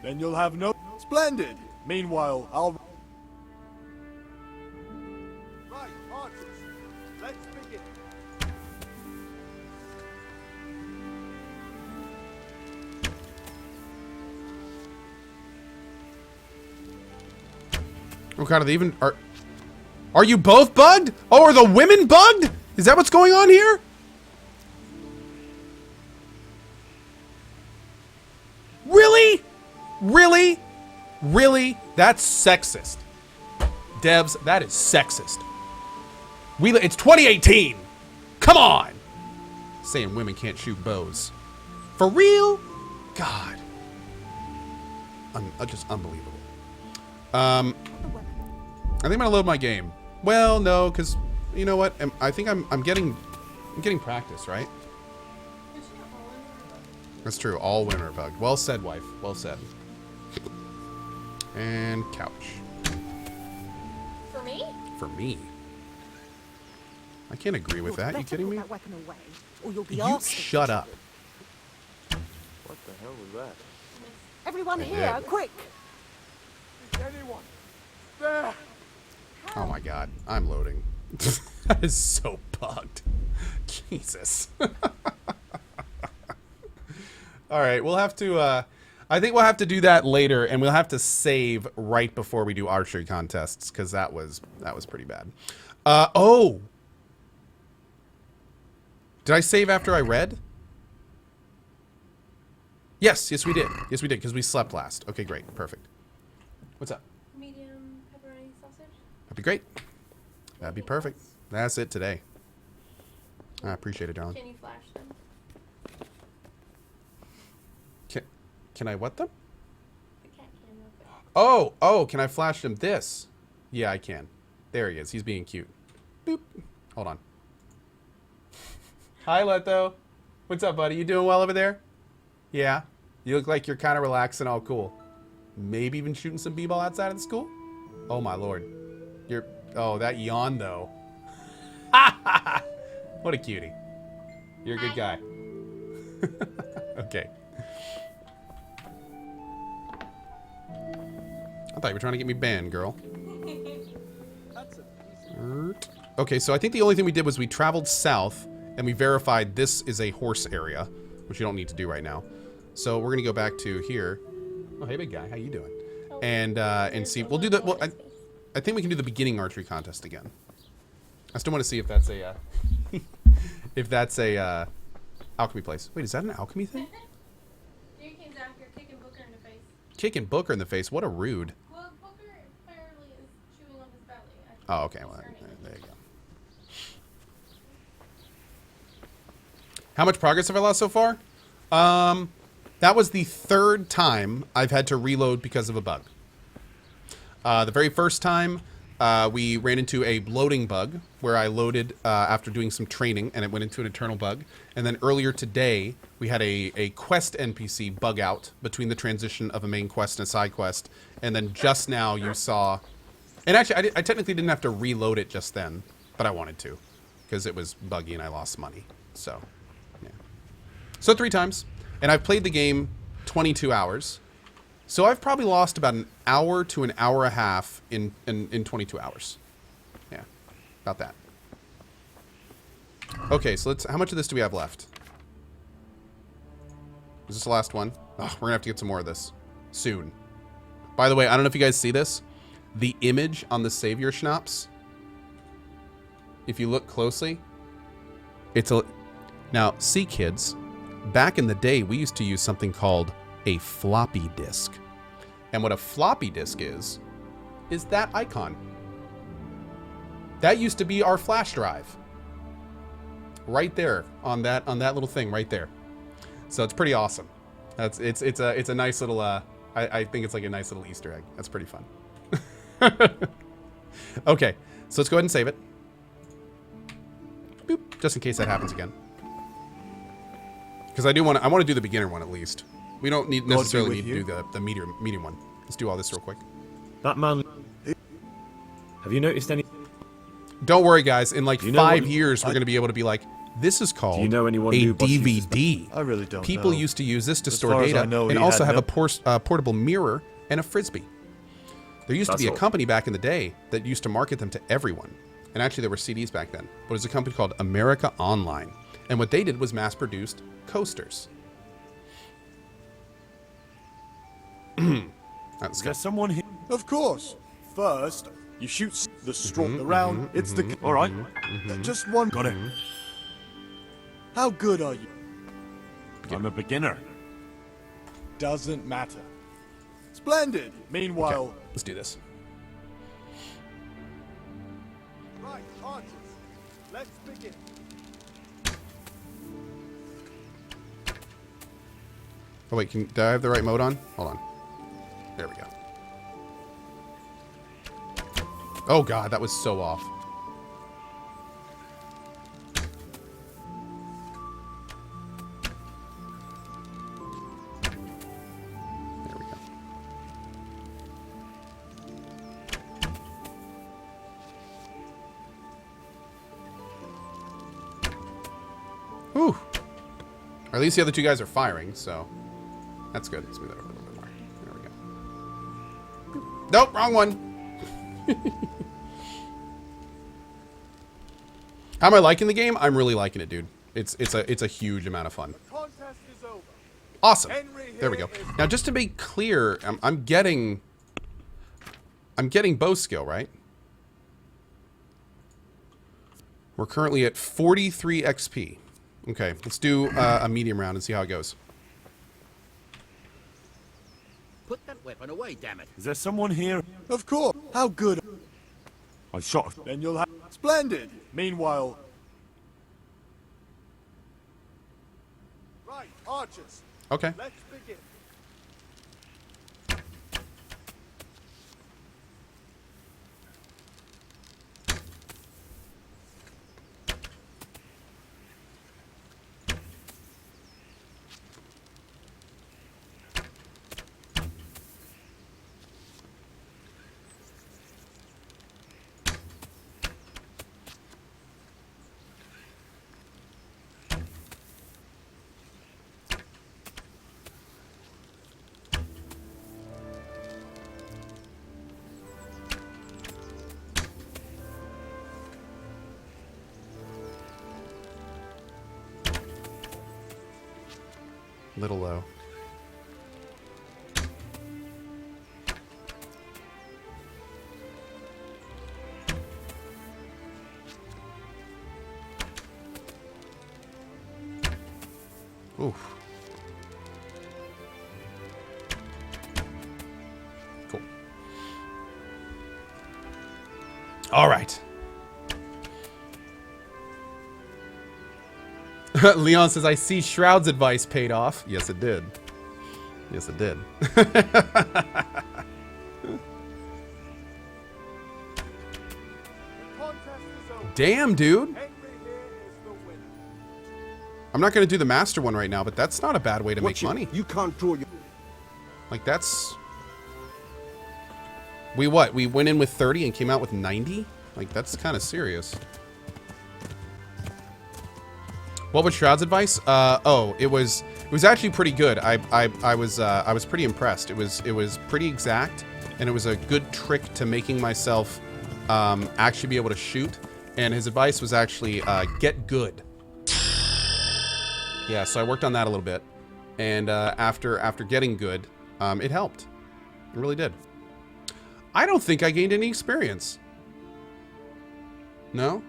Then you'll have no... Splendid! Meanwhile, I'll... Right, archers. Let's begin. Oh god, are they even... Are you both bugged? Oh, are the women bugged? Is that what's going on here? Really? Really? Really? That's sexist. Devs, that is sexist. It's 2018. Come on. Saying women can't shoot bows. For real? God. Just unbelievable. I think I'm gonna load my game. Well, no, because you know what? I think I'm getting practice, right? That's true. All women are bugged. Well said, wife. Well said. And couch. For me? For me. I can't agree with that. You kidding me? You shut up. What the hell was that? Everyone here, quick! Is anyone there? Oh my god. I'm loading. That is so bugged. Jesus. Alright, we'll have to, I think we'll have to do that later, and we'll have to save right before we do archery contests, because that was pretty bad. Oh! Did I save after I read? Yes, we did. Yes, we did, because we slept last. Okay, great. Perfect. What's up? Medium pepperoni sausage. That'd be great. That'd be perfect. That's it today. I appreciate it, John. Can you flash them? Can I what them? The cat can real quick. Oh, can I flash him this? Yeah, I can. There he is. He's being cute. Boop. Hold on. Hi, Leto. What's up, buddy? You doing well over there? Yeah. You look like you're kind of relaxed and all cool. Maybe even shooting some b-ball outside of the school? Oh, my lord. Oh, that yawn, though. What a cutie. You're a good guy. Okay. I thought you were trying to get me banned, girl. Okay, so I think the only thing we did was we traveled south and we verified this is a horse area, which you don't need to do right now. So we're gonna go back to here. Oh, hey, big guy, how you doing? And see. We'll do the. Well, I think we can do the beginning archery contest again. I still want to see if that's a if that's a alchemy place. Wait, is that an alchemy thing? Here came Zach. You're kicking Booker in the face. Kicking Booker in the face. What a rude. Well, Booker apparently is chewing on his belly. Oh, okay. Well, there you go. How much progress have I lost so far? That was the third time I've had to reload because of a bug. The very first time, we ran into a loading bug where I loaded after doing some training and it went into an eternal bug. And then earlier today, we had a quest NPC bug out between the transition of a main quest and a side quest. And then just now you saw... And actually, I technically didn't have to reload it just then, but I wanted to because it was buggy and I lost money. So, yeah. So 3 times. And I've played the game 22 hours. So I've probably lost about an hour to an hour and a half in 22 hours. Yeah, about that. Okay, so how much of this do we have left? Is this the last one? Oh, we're gonna have to get some more of this soon. By the way, I don't know if you guys see this. The image on the Savior Schnapps, if you look closely, now, see kids, back in the day, we used to use something called a floppy disk. And what a floppy disk is that icon. That used to be our flash drive. Right there on that little thing right there. So it's pretty awesome. It's a nice little I think it's like a nice little Easter egg. That's pretty fun. Okay, so let's go ahead and save it. Boop, just in case that happens again. Because I want to do the beginner one at least. We don't necessarily need to do the medium one. Let's do all this real quick. That man. Have you noticed any? Don't worry, guys. In like 5 years, we're going to be able to be like, This is called Do you know anyone a who boss uses DVD. I really don't People know. used to use this to As store far as data I know, and he also had have no- a portable mirror and a frisbee. There used to That's be a all. company back in the day that used to market them to everyone. And actually, there were CDs back then. But it was a company called America Online. And what they did was mass-produced coasters. That's Is good. there someone here? Of course. First, you shoot the straw around. It's the... All right. Just one... Got it. How good are you? I'm a beginner. Doesn't matter. Splendid. Meanwhile... Let's do this. Right, archers. Let's begin. Oh, wait. Did I have the right mode on? Hold on. There we go. Oh, God. That was so off. There we go. Whew. Or at least the other two guys are firing, so that's good. Let's move that over a little bit more. There we go. Nope, wrong one. How am I liking the game? I'm really liking it, dude. It's a huge amount of fun. Contest is over. Awesome. Henry There we here go. is- Now, just to be clear, I'm getting bow skill, right? We're currently at 43 XP. Okay, let's do a medium round and see how it goes. Put that weapon away, damn it. Is there someone here? Of course. How good? I shot. Then you'll have... Splendid. Meanwhile... Right, archers. Okay. Let's begin. Little low. Oof. Cool. All right. Leon says, I see Shroud's advice paid off. Yes, it did. Yes, it did. Contest is over. Damn, dude. Henry here is the winner. I'm not going to do the master one right now, but that's not a bad way to make money. You can't draw your... Like, that's... We what? We went in with 30 and came out with 90? Like, that's kind of serious. What was Shroud's advice? It was actually pretty good. I was pretty impressed. It was pretty exact, and it was a good trick to making myself actually be able to shoot. And his advice was actually get good. Yeah, so I worked on that a little bit, and after getting good, it helped. It really did. I don't think I gained any experience. No?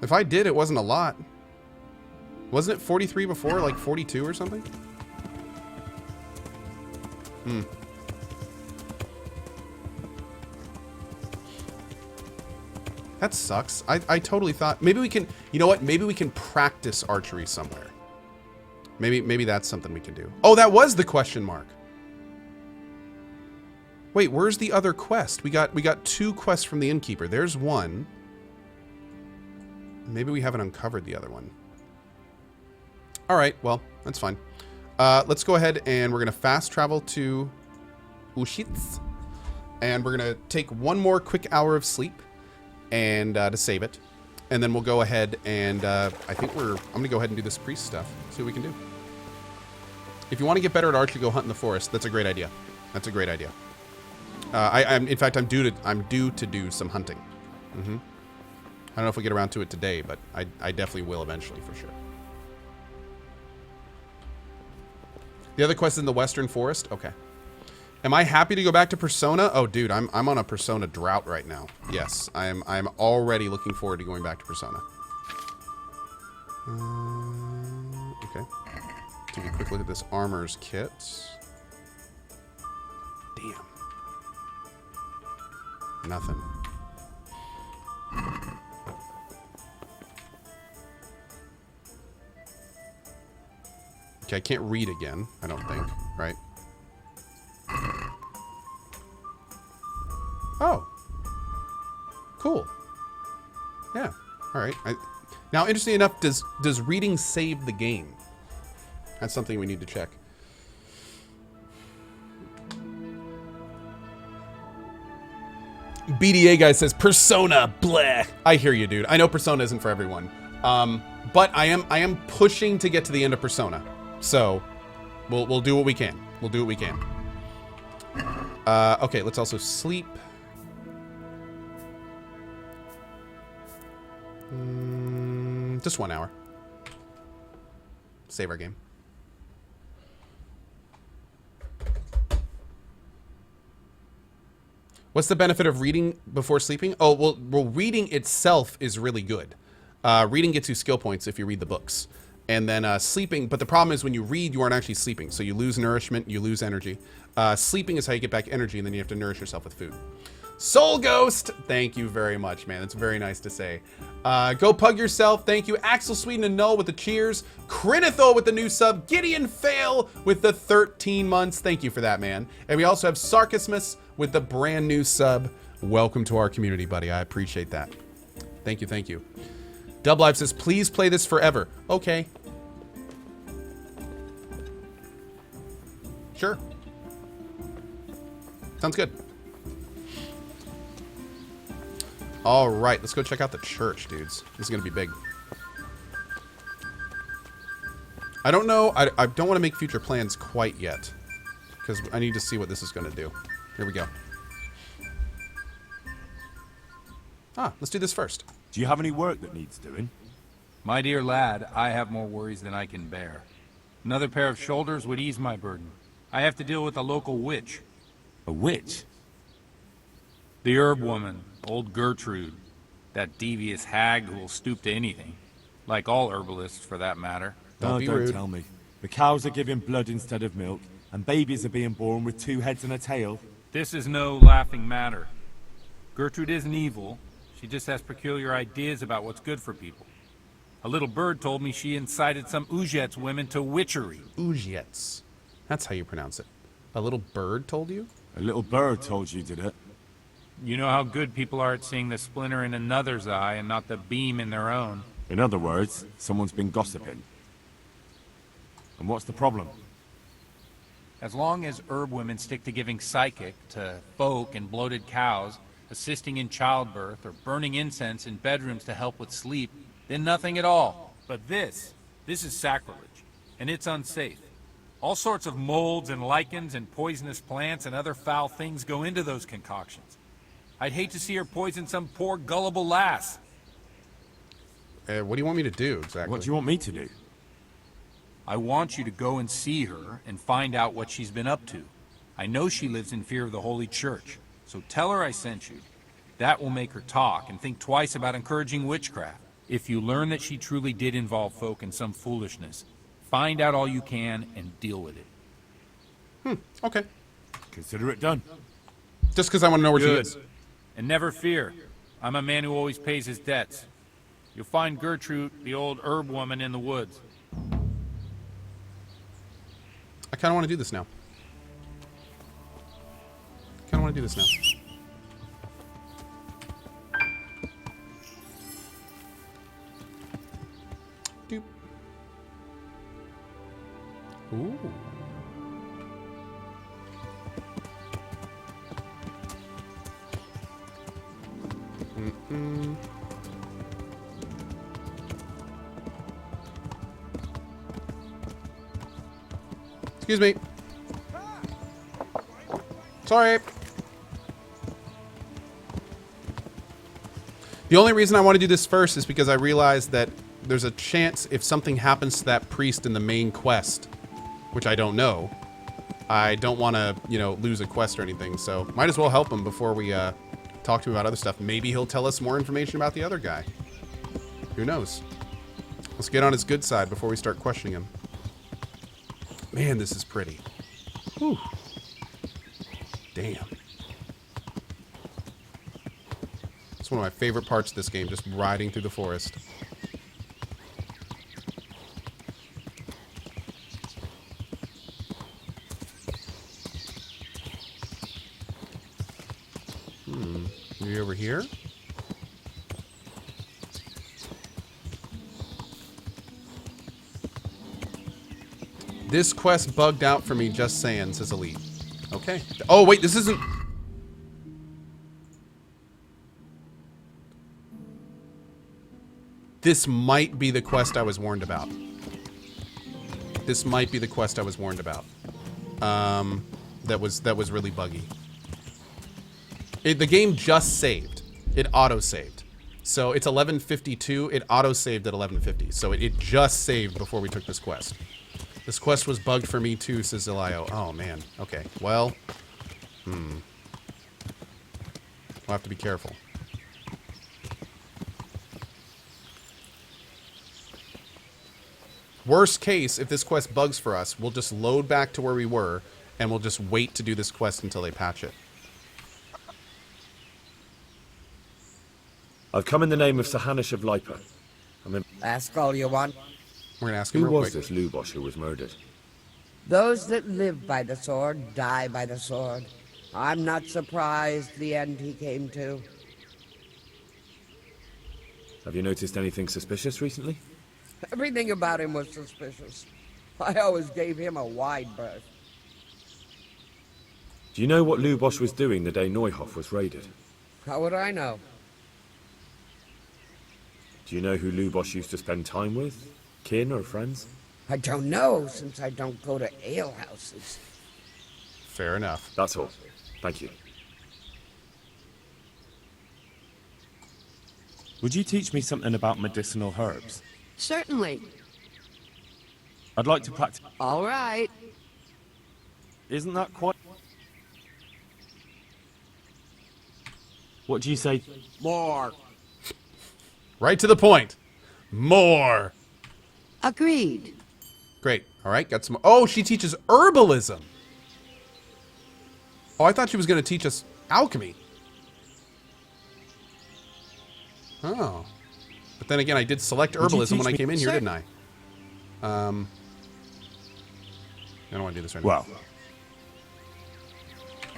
If I did, it wasn't a lot. Wasn't it 43 before, like 42 or something? That sucks. I totally thought maybe we can, you know what? Maybe we can practice archery somewhere. Maybe that's something we can do. Oh, that was the question mark. Wait, where's the other quest? We got 2 quests from the innkeeper. There's one. Maybe we haven't uncovered the other one. All right, well, that's fine. Let's go ahead and we're going to fast travel to Ushitz. And we're going to take one more quick hour of sleep and to save it. and then we'll go ahead and I think I'm gonna go ahead and do this priest stuff. See what we can do. If you want to get better at archery, go hunt in the forest. That's a great idea. That's a great idea. In fact, I'm due to do some hunting. I don't know if we get around to it today, but I definitely will eventually for sure. The other quest is in the Western Forest. Okay. Am I happy to go back to Persona? Oh, dude, I'm on a Persona drought right now. Yes, I'm already looking forward to going back to Persona. Okay. Take a quick look at this armor's kit. Damn. Nothing. Okay, I can't read again, I don't think, right? Oh. Cool. Yeah. All right. Now, interestingly enough, does reading save the game? That's something we need to check. BDA guy says Persona, bleh. I hear you, dude. I know Persona isn't for everyone, but I am pushing to get to the end of Persona. So, we'll do what we can. We'll do what we can. Okay, let's also sleep. Just 1 hour. Save our game. What's the benefit of reading before sleeping? Oh, well, reading itself is really good. Reading gets you skill points if you read the books. And then sleeping, but the problem is when you read, you aren't actually sleeping. So you lose nourishment, you lose energy. Sleeping is how you get back energy, and then you have to nourish yourself with food. Soul Ghost, thank you very much, man. That's very nice to say. Go Pug Yourself, thank you. Axel Sweden and Null with the cheers. Crinithol with the new sub. Gideon Fail with the 13 months. Thank you for that, man. And we also have Sarcasmus with the brand new sub. Welcome to our community, buddy. I appreciate that. Thank you, thank you. Dub Life says, please play this forever. Okay. Sure. Sounds good. All right, let's go check out the church, dudes. This is going to be big. I don't know. I don't want to make future plans quite yet, because I need to see what this is going to do. Here we go. Let's do this first. Do you have any work that needs doing? My dear lad, I have more worries than I can bear. Another pair of shoulders would ease my burden. I have to deal with a local witch. A witch? The herb woman, old Gertrude. That devious hag who will stoop to anything. Like all herbalists, for that matter. Don't be don't rude. tell me. The cows are giving blood instead of milk, and babies are being born with 2 heads and a tail. This is no laughing matter. Gertrude isn't evil. She just has peculiar ideas about what's good for people. A little bird told me she incited some Uzhets women to witchery. Uzhets. That's how you pronounce it. A little bird told you? A little bird told you, did it? You know how good people are at seeing the splinter in another's eye and not the beam in their own. In other words, someone's been gossiping. And what's the problem? As long as herb women stick to giving psychic to folk and bloated cows, assisting in childbirth, or burning incense in bedrooms to help with sleep, then nothing at all. But this is sacrilege, and it's unsafe. All sorts of molds and lichens and poisonous plants and other foul things go into those concoctions. I'd hate to see her poison some poor gullible lass. What do you want me to do exactly? What do you want me to do? I want you to go and see her and find out what she's been up to. I know she lives in fear of the Holy Church, so tell her I sent you. That will make her talk and think twice about encouraging witchcraft. If you learn that she truly did involve folk in some foolishness, find out all you can and deal with it. Okay. Consider it done. Just because I want to know where she Good. is. And never fear. I'm a man who always pays his debts. You'll find Gertrude, the old herb woman, in the woods. I kind of want to do this now. Doop. Ooh. Excuse me. Sorry. The only reason I want to do this first is because I realized that there's a chance if something happens to that priest in the main quest, which I don't know, I don't want to, you know, lose a quest or anything. So might as well help him before we talk to him about other stuff. Maybe he'll tell us more information about the other guy. Who knows? Let's get on his good side before we start questioning him. Man, this is pretty. Whew. Damn. It's one of my favorite parts of this game, just riding through the forest. Are you over here? This quest bugged out for me, just saying, says Elite. Okay. Oh, wait, this isn't... This might be the quest I was warned about. This might be the quest I was warned about. That was really buggy. The game just saved. It auto-saved. So it's 11:52. It auto-saved at 11:50. So it just saved before we took this quest. This quest was bugged for me too, says Zelio. Oh, man. Okay. Well. We'll have to be careful. Worst case, if this quest bugs for us, we'll just load back to where we were, and we'll just wait to do this quest until they patch it. I've come in the name of Sahanish of Lipa. Ask all you want. We're gonna ask him Who real was quick. this Lubosh who was murdered? Those that live by the sword die by the sword. I'm not surprised the end he came to. Have you noticed anything suspicious recently? Everything about him was suspicious. I always gave him a wide berth. Do you know what Lubosh was doing the day Neuhoff was raided? How would I know? Do you know who Lubosh used to spend time with? Kin or friends? I don't know, since I don't go to alehouses. Fair enough. That's all. Thank you. Would you teach me something about medicinal herbs? Certainly. I'd like to practice. All right. Isn't that quite... What do you say? More. Right to the point. More. Agreed. Great. All right. Got some. Oh, she teaches herbalism. Oh, I thought she was going to teach us alchemy. Oh. But then again, I did select herbalism when I came in here, didn't I? I don't want to do this right now. Well,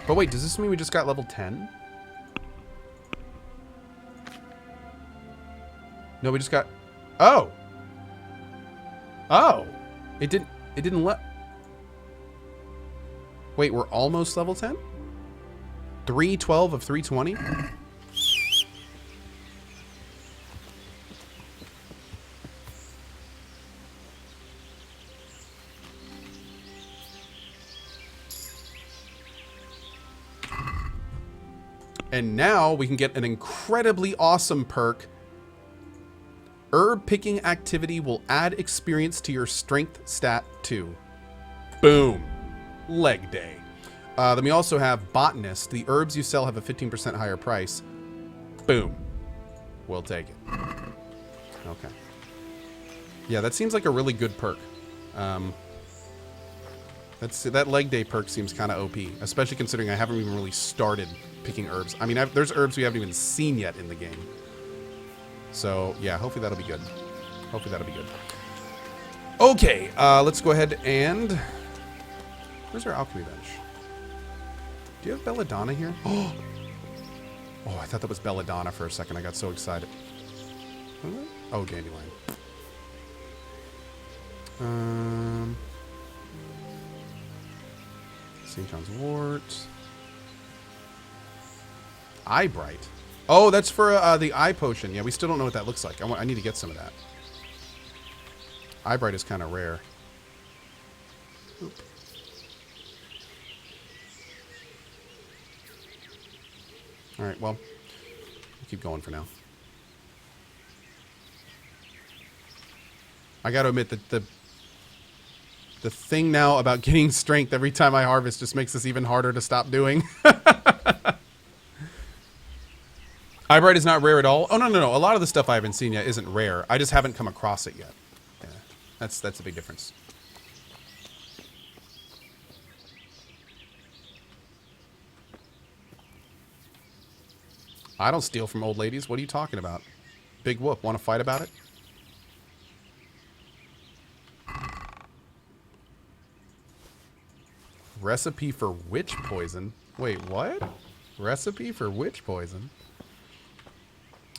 But wait, does this mean we just got level 10? No, we just got... Oh! Oh! It didn't let... Wait, we're almost level 10? 312 of 320? And now we can get an incredibly awesome perk. Herb picking activity will add experience to your strength stat 2. Boom. Leg day. Then we also have botanist. The herbs you sell have a 15% higher price. Boom. We'll take it. Okay. Yeah, that seems like a really good perk. That leg day perk seems kind of OP, especially considering I haven't even really started picking herbs. I mean, there's herbs we haven't even seen yet in the game. So, yeah, hopefully that'll be good. Hopefully that'll be good. Okay, let's go ahead and... Where's our alchemy bench? Do you have Belladonna here? Oh, I thought that was Belladonna for a second. I got so excited. Oh, Dandelion. St. John's wort. Eye bright. Oh, that's for the eye potion. Yeah, we still don't know what that looks like. I need to get some of that. Eye bright is kind of rare. Oop. All right, well, we'll keep going for now. I got to admit that the thing now about getting strength every time I harvest just makes this even harder to stop doing. Eyebright is not rare at all. Oh, no. A lot of the stuff I haven't seen yet isn't rare. I just haven't come across it yet. Yeah, that's a big difference. I don't steal from old ladies. What are you talking about? Big whoop. Want to fight about it? Recipe for witch poison? Wait, what? Recipe for witch poison?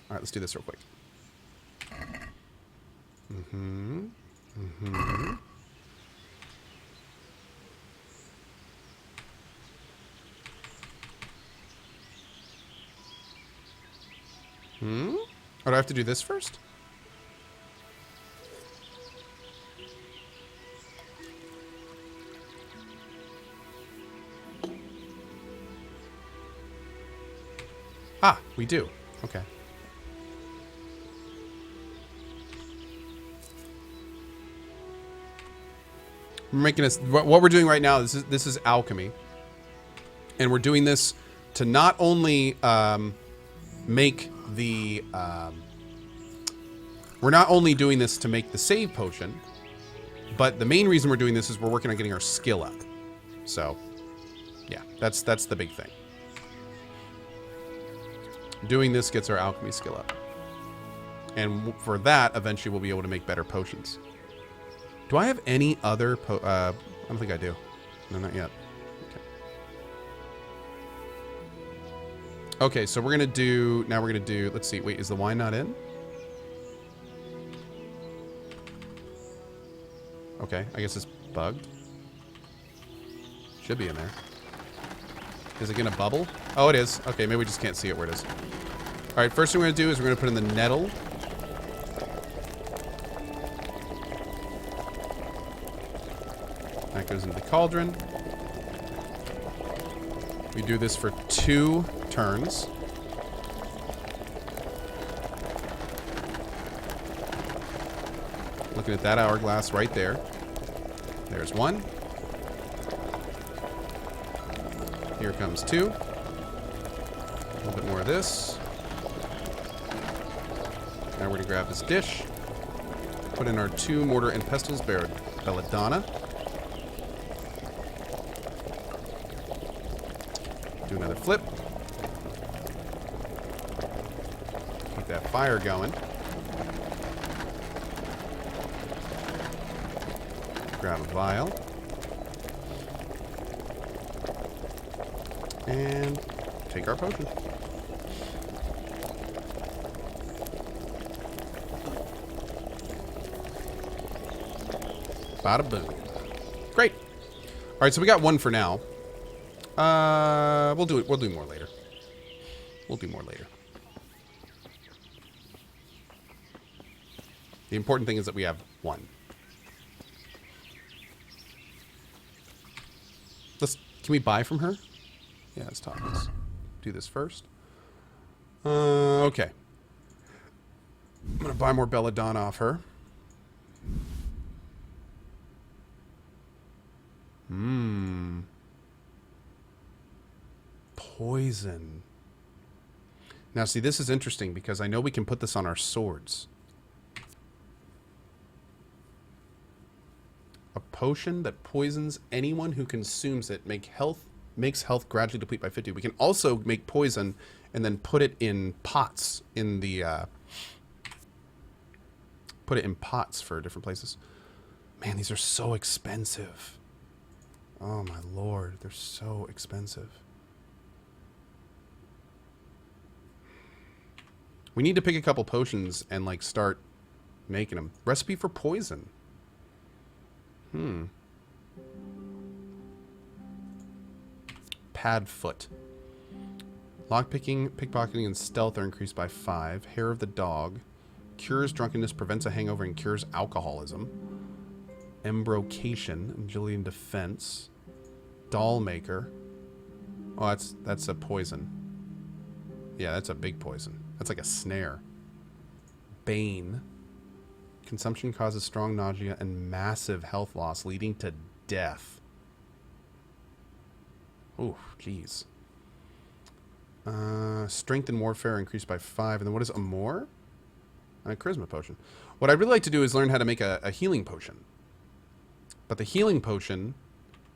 All right, let's do this real quick. Oh, do I have to do this first? Ah, we do. Okay. We're making this. What we're doing right now. This is alchemy, and we're doing this to not only make the. We're not only doing this to make the save potion, but the main reason we're doing this is we're working on getting our skill up. So, yeah, that's the big thing. Doing this gets our alchemy skill up. And for that, eventually we'll be able to make better potions. Do I have any other I don't think I do. No, not yet. Okay, so we're going to do... Now we're going to do... Let's see. Wait, is the wine not in? Okay, I guess it's bugged. Should be in there. Is it going to bubble? Oh, it is. Okay, maybe we just can't see it where it is. All right, first thing we're going to do is we're going to put in the nettle. That goes into the cauldron. We do this for 2 turns. Looking at that hourglass right there. There's 1. Here comes 2. A little bit more of this. Now we're going to grab this dish. Put in our 2 mortar and pestles, belladonna. Do another flip. Keep that fire going. Grab a vial. And take our potion. Bada boom. Great. All right, so we got 1 for now. We'll do more later. We'll do more later. The important thing is that we have 1. Can we buy from her? Yeah, let's talk. Let's do this first. Okay. I'm gonna buy more belladonna off her. Poison. Now, see, this is interesting because I know we can put this on our swords. A potion that poisons anyone who consumes it makes health gradually deplete by 50. We can also make poison and then put it in pots in the put it in pots for different places. Man, these are so expensive. Oh my lord, they're so expensive. We need to pick a couple potions and like start making them. Recipe for poison. Padfoot. Lockpicking, pickpocketing, and stealth are increased by 5. Hair of the dog. Cures drunkenness, prevents a hangover, and cures alcoholism. Embrocation, agility and defense. Doll maker. Oh, that's a poison. Yeah, that's a big poison. That's like a snare. Bane. Consumption causes strong nausea and massive health loss, leading to death. Oh, jeez. Strength in warfare increased by 5. And then what is Amor? And a charisma potion. What I'd really like to do is learn how to make a healing potion. But the healing potion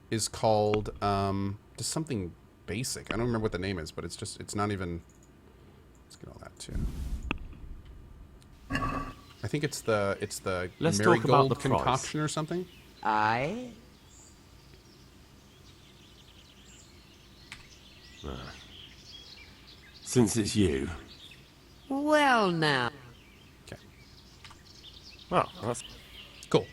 is called just something basic. I don't remember what the name is, but it's not even... Let's get all that too. I think it's the Let's talk about marigold the price. concoction or something. I? Since it's you. Well, now. Okay. Well, that's... Cool.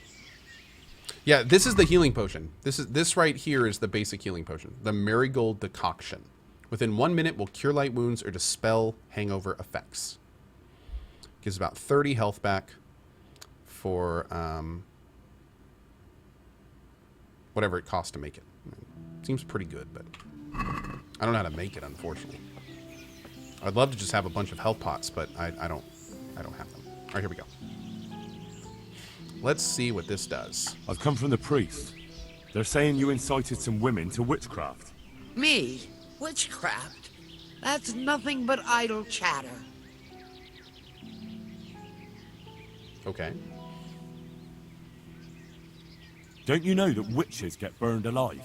Yeah, this is the healing potion. This right here is the basic healing potion. The marigold decoction. Within 1 minute will cure light wounds or dispel hangover effects. Gives about 30 health back for whatever it costs to make it. Seems pretty good, but I don't know how to make it, unfortunately. I'd love to just have a bunch of health pots, but I don't have them. All right, here we go. Let's see what this does. I've come from the priest. They're saying you incited some women to witchcraft. Me? Witchcraft? That's nothing but idle chatter. Okay. Don't you know that witches get burned alive?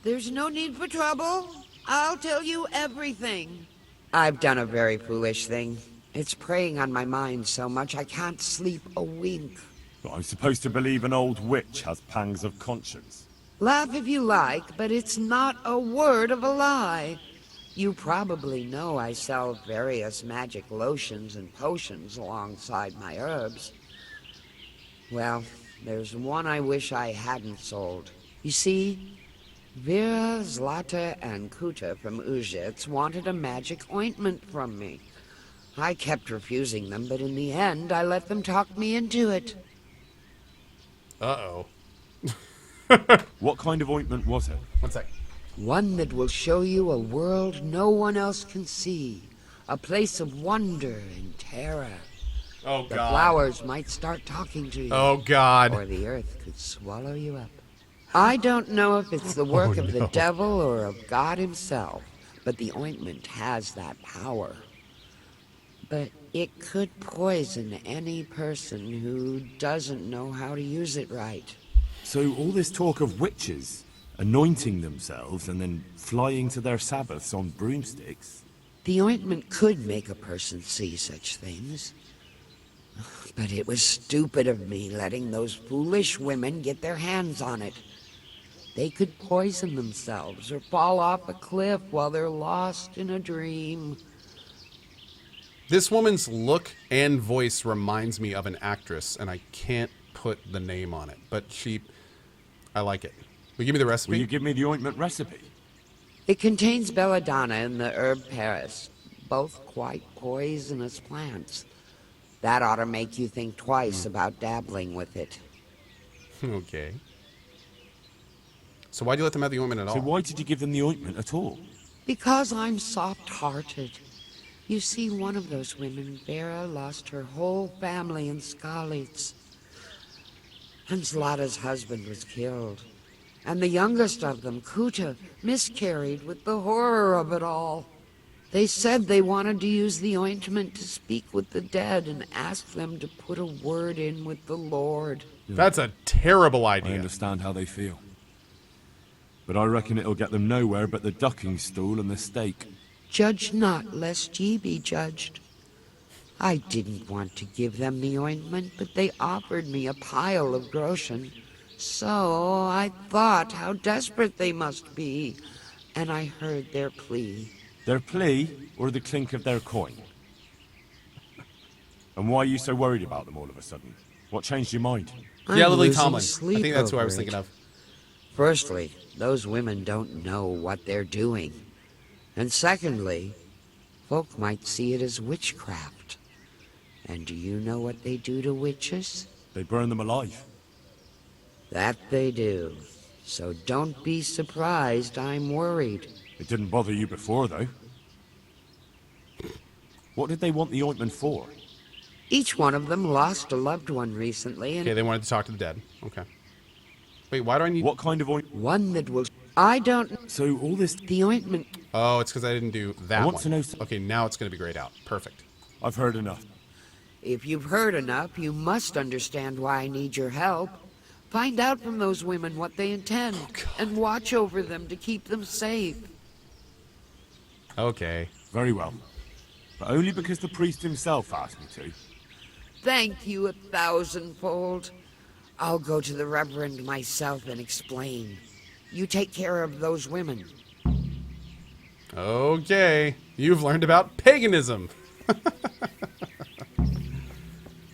There's no need for trouble. I'll tell you everything. I've done a very foolish thing. It's preying on my mind so much I can't sleep a wink. But I'm supposed to believe an old witch has pangs of conscience. Laugh if you like, but it's not a word of a lie. You probably know I sell various magic lotions and potions alongside my herbs. Well, there's one I wish I hadn't sold. You see, Vera, Zlata, and Kuta from Uzhitz wanted a magic ointment from me. I kept refusing them, but in the end, I let them talk me into it. Uh-oh. What kind of ointment was it? One sec. One that will show you a world no one else can see. A place of wonder and terror. Oh, The God. flowers might start talking to you. Oh, God. Or the earth could swallow you up. I don't know if it's the work of the devil or of God himself, but the ointment has that power. But it could poison any person who doesn't know how to use it right. So all this talk of witches anointing themselves and then flying to their sabbaths on broomsticks. The ointment could make a person see such things. But it was stupid of me letting those foolish women get their hands on it. They could poison themselves or fall off a cliff while they're lost in a dream. This woman's look and voice reminds me of an actress, and I can't put the name on it. But I like it. Will you give me the recipe? Will you give me the ointment recipe? It contains belladonna and the herb Paris, both quite poisonous plants. That ought to make you think twice about dabbling with it. Okay. So why'd you let them have the ointment at all? So why did you give them the ointment at all? Because I'm soft-hearted. You see, one of those women, Vera, lost her whole family in Skalitz. And Zlata's husband was killed. And the youngest of them, Kuta, miscarried with the horror of it all. They said they wanted to use the ointment to speak with the dead and ask them to put a word in with the Lord. That's a terrible I idea. understand how they feel. But I reckon it'll get them nowhere but the ducking stool and the stake. Judge not, lest ye be judged. I didn't want to give them the ointment, but they offered me a pile of groschen. So I thought how desperate they must be, and I heard their plea. Their plea or the clink of their coin? And why are you so worried about them all of a sudden? What changed your mind? Yeah, I'm Lily losing Tomlin. I sleep think that's who I over was thinking it. of. Firstly, those women don't know what they're doing. And secondly, folk might see it as witchcraft. And do you know what they do to witches? They burn them alive. That they do. So don't be surprised I'm worried. It didn't bother you before, though. What did they want the ointment for? Each one of them lost a loved one recently, and Okay, they wanted to talk to the dead. Okay. Wait, why do I need... What kind of ointment? one that will... I don't... So all this... The ointment... Oh, it's because I didn't do that I want one. to know... Okay, now it's going to be grayed out. Perfect. I've heard enough. If you've heard enough, you must understand why I need your help. Find out from those women what they intend, and watch over them to keep them safe. Okay. Very well. But only because the priest himself asked me to. Thank you 1,000-fold. I'll go to the Reverend myself and explain. You take care of those women. Okay. You've learned about paganism.